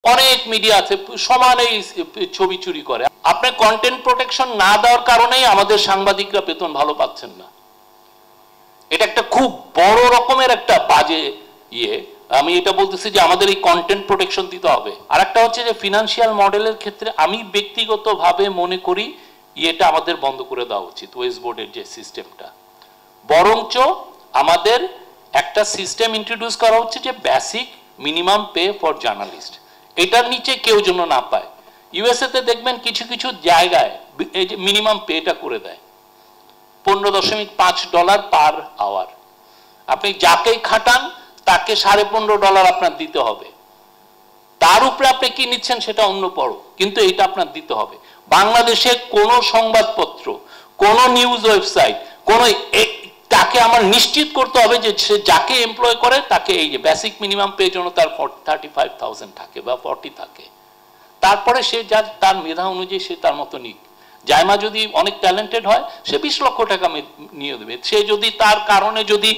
অনেক মিডিয়া আছে সমানেই ছবি চুরি করে। আপনি কন্টেন্ট প্রোটেকশন না দেওয়ার কারণেই আমাদের সাংবাদিকরা বেতন ভালো পাচ্ছেন না। এটা একটা খুব বড় রকমের একটা বাজে ইয়ে। আমি এটা বলতেছি যে আমাদের এই কন্টেন্ট প্রোটেকশন দিতে হবে। আর একটা হচ্ছে যে ফিনান্সিয়াল মডেলের ক্ষেত্রে আমি ব্যক্তিগতভাবে মনে করি এটা আমাদের বন্ধ করে দেওয়া উচিত, ওয়েস্ট বোর্ডের যে সিস্টেমটা। বরঞ্চ আমাদের একটা সিস্টেম ইন্ট্রোডিউস করা হচ্ছে যে basic minimum pay for journalist, এটার নিচে কেউ যেন না পায়। ইউএসএ তে দেখবেন কিছু কিছু জায়গায় এই যে মিনিমাম পেটা করে দেয় $15.5 পার আওয়ার। আপনি যাকেই খাটান তাকে $15.5 আপনার দিতে হবে। তার উপরে আপনি কি নিচ্ছেন সেটা অন্য পড়ো, কিন্তু এটা আপনার দিতে হবে। বাংলাদেশে কোনো সংবাদপত্র, কোনো নিউজ ওয়েবসাইট, কোনো তাকে আমার নিশ্চিত করতে হবে যে সে যাকে এমপ্লয় করে তাকে এই যে বেসিক মিনিমাম পে জন্য তার 35,000 থাকে বা 40 থাকে। তারপরে সে যা তার মেধা অনুযায়ী সে তার মতো নিক। জায়মা যদি অনেক ট্যালেন্টেড হয় সে 20 লক্ষ টাকা নিয়ে দেবে। সে যদি তার কারণে যদি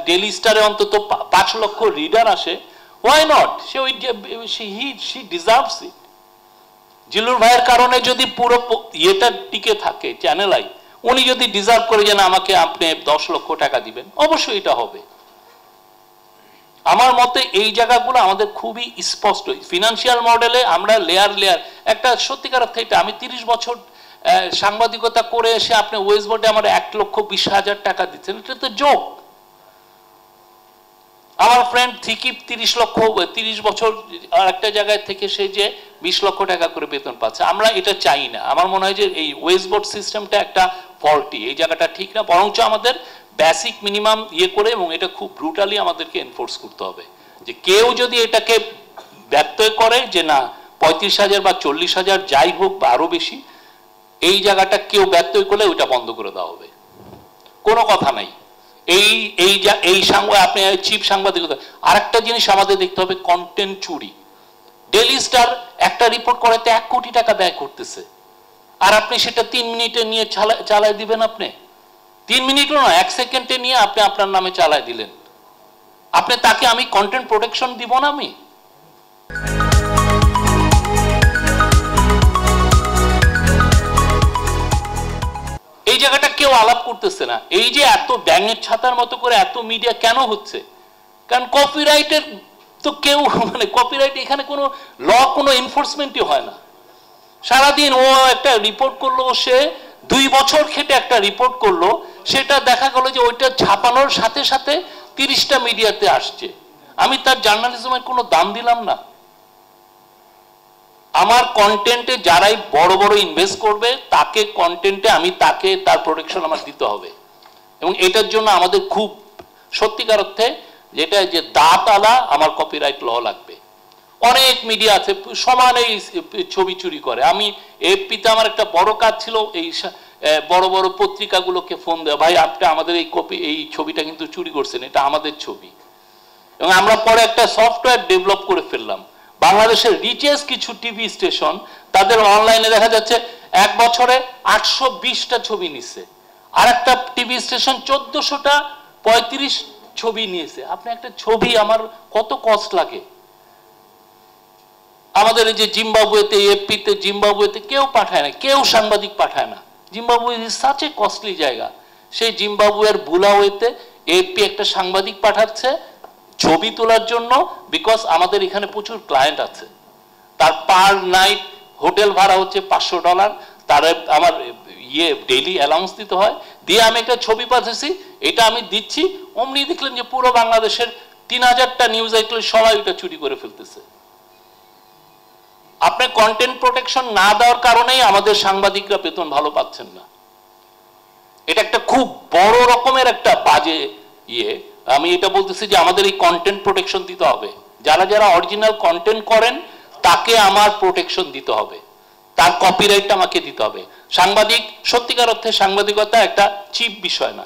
ডেইলি স্টারে অন্তত 5 লক্ষ রিডার আসে, why not? She deserves it. Zillur ভাইয়ের কারণে যদি পুরো ইয়েটা টিকে থাকে চ্যানেল আই, উনি যদি ডিজার্ভ করে যে না আমাকে আপনি 10 লক্ষ টাকা দিবেন, অবশ্যই এটা হবে। আমার মতে এই জায়গাগুলো আমাদের খুবই স্পষ্ট। ফিনান্সিয়াল মডেলে আমরা লেয়ার লেয়ার একটা সত্যিকার অর্থে এটা আমি 30 বছর সাংবাদিকতা করে এসে আপনি ওয়েস্ট বোর্ডে আমার 1,20,000 টাকা দিচ্ছেন, এটা তো জোক। আমার ফ্রেন্ড থিকি 30 বছর আর একটা জায়গায় থেকে সে যে 20 লক্ষ টাকা করে বেতন পাচ্ছে। আমরা এটা চাই না। আমার মনে হয় যে এই ওয়েস্ট বোর্ড সিস্টেমটা একটা ফল্টি, এই জায়গাটা ঠিক না। বরঞ্চ আমাদের বেসিক মিনিমাম ইয়ে করে এবং এটা খুব ব্রুটালি আমাদেরকে এনফোর্স করতে হবে যে কেউ যদি এটাকে ব্যত্যয় করে যে না 35,000 বা 40,000 যাই হোক বা আরো বেশি, এই জায়গাটা কেউ ব্যত্যয় করলে ওইটা বন্ধ করে দেওয়া হবে, কোনো কথা নাই। এই আপনি চিপ সাংবাদিকতা। আরেকটা জিনিস আমাদের দেখতে হবে, কন্টেন্ট চুরি। ডেইলি স্টার একটা রিপোর্ট করাতে 1 কোটি টাকা ব্যয় করতেছে, আর আপনি সেটা 3 মিনিটে নিয়ে চালায় দিবেন। আপনি 3 মিনিটও না, 1 সেকেন্ডে নিয়ে আপনি আপনার নামে চালায় দিলেন। আপনি তাকে আমি কন্টেন্ট প্রোটেকশন দিব না? আমি এই জায়গাটা কেউ আলাপ করতেছে না। এই যে এত ব্যাঙের ছাতার মতো করে এত মিডিয়া কেন হচ্ছে? কারণ কপিরাইটের তো কেউ কপিরাইট এখানে কোনো কোনো এনফোর্সমেন্টই হয় না। সারাদিন ও একটা রিপোর্ট করলো, সে 2 বছর খেটে একটা রিপোর্ট করলো, সেটা দেখা গেল যে ওইটা ছাপানোর সাথে সাথে 30টা মিডিয়াতে আসছে। আমি তার জার্নালিজমের কোনো দাম দিলাম না। আমার কন্টেন্টে যারাই বড় বড় ইনভেস্ট করবে তাকে কন্টেন্টে আমি তাকে তার প্রোটেকশন আমার দিতে হবে। এবং এটার জন্য আমাদের খুব সত্যিকার অর্থে যেটা যে দাঁতওয়ালা আমার কপিরাইট ল লাগবে। অনেক মিডিয়া আছে সমানেই ছবি চুরি করে। আমি এফপিতে আমার একটা বড় কাজ ছিল এই বড় বড় পত্রিকাগুলোকে ফোন দেওয়া, ভাই আপনি আমাদের এই ছবিটা কিন্তু চুরি করছেন, এটা আমাদের ছবি। এবং আমরা পরে একটা সফটওয়্যার ডেভেলপ করে ফেললাম। বাংলাদেশের রিচেস্ট কিছু টিভি স্টেশন তাদের অনলাইনে দেখা যাচ্ছে 1 বছরে 820টা ছবি নিচ্ছে, আর একটা টিভি স্টেশন 1400টা 35 ছবি নিয়েছে। আপনি একটা ছবি আমার কত কস্ট লাগে? আমাদের এই যে জিম্বাবুয়েতে এফপিতে জিম্বাবুয়েতে কেউ পাঠায় না, কেউ সাংবাদিক পাঠায় না। Zimbabwe is such a costly জায়গা। সেই জিম্বাবুয়ের বুলাওয়েতে এফপি একটা সাংবাদিক পাঠাচ্ছে ছবি তোলার জন্য, বিকজ আমাদের এখানে প্রচুর ক্লায়েন্ট আছে। তার পার নাইট হোটেল ভাড়া হচ্ছে $500, তার আমার ডেইলি অ্যালাউন্স দিতে হয়। দিয়ে আমি একটা ছবি পাঠাচ্ছি, এটা আমি দিচ্ছি, অমনি দেখলেন যে পুরো বাংলাদেশের 3000টা নিউজ আইটেল সবাই ওটা চুরি করে ফেলতেছে। আপনি কন্টেন্ট প্রোটেকশন না দেওয়ার কারণেই আমাদের সাংবাদিকরা বেতন ভালো পাচ্ছেন না। এটা একটা খুব বড় রকমের একটা বাজে ইয়ে। আমি এটা বলতেছি যে আমাদের এই কন্টেন্ট প্রোটেকশন দিতে হবে। যারা যারা অরিজিনাল কন্টেন্ট করেন তাকে আমার প্রোটেকশন দিতে হবে, তার কপিরাইটটা আমাকে দিতে হবে। সাংবাদিক সত্যিকার অর্থে সাংবাদিকতা একটা চিপ বিষয় না।